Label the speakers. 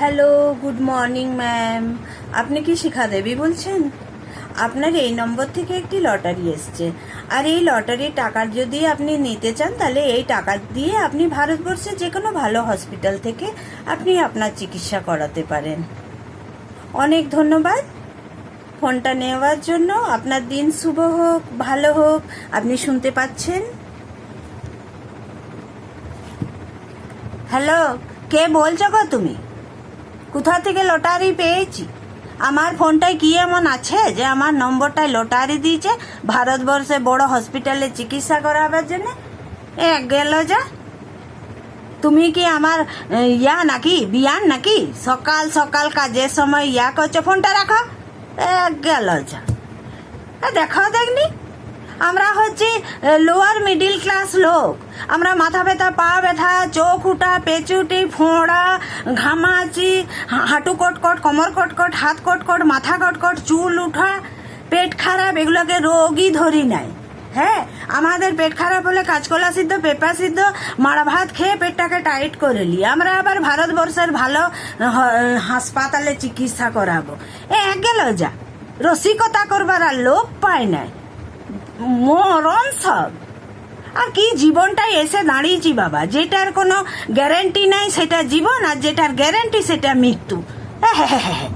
Speaker 1: Hello, good morning ma'am. আপনি কি শিখা দেবী বলছেন? আপনার এই নম্বর থেকে একটি লটারি এসছে, আর এই লটারির টাকার যদি আপনি নিতে চান তাহলে এই টাকা দিয়ে আপনি ভারতবর্ষে যে কোনো ভালো হসপিটাল থেকে আপনি আপনার চিকিৎসা করাতে পারেন। অনেক ধন্যবাদ ফোনটা নেওয়ার জন্য। আপনার দিন শুভ হোক, ভালো হোক। আপনি শুনতে পাচ্ছেন? হ্যালো, কে বলছো গো তুমি? কোথা থেকে লটারি পেয়েছি? আমার ফোনটায় কি এমন আছে যে আমার নম্বরটায় লটারি দিয়েছে ভারতবর্ষে বড় হসপিটালে চিকিৎসা করাবার জন্য? গেল যা। তুমি কি আমার নাকি বিয়ান নাকি? সকাল সকাল কাজের সময় করছো, ফোনটা রাখো। গেল যা। দেখাও দেখনি, আমরা হচ্ছি লোয়ার মিডিল ক্লাস লোক। আমরা মাথা ব্যথা, পা ব্যথা, চোখ উঠা, পেঁচুটি, ফোঁড়া, ঘামাচি, হাঁটু কটকট, কোমর কটকট, হাত কটকট, মাথা কটকট, চুল উঠা, পেট খারাপ, এগুলোকে রোগই ধরি নাই। হ্যাঁ, আমাদের পেট খারাপ হলে কাঁচকলা সিদ্ধ, পেঁপা সিদ্ধ, মাড়া ভাত খেয়ে পেটটাকে টাইট করে নি। আমরা আবার ভারতবর্ষের ভালো হাসপাতালে চিকিৎসা করাবো। গেল যা। রসিকতা করবার আর লোক পায় নাই, মরণ সব। আর কি জীবনটাই এসে দাঁড়িয়েছি বাবা, যেটার কোনো গ্যারেন্টি নাই সেটা জীবন, আর যেটার গ্যারেন্টি সেটা মৃত্যু। হ্যাঁ হ্যাঁ হ্যাঁ হ্যাঁ।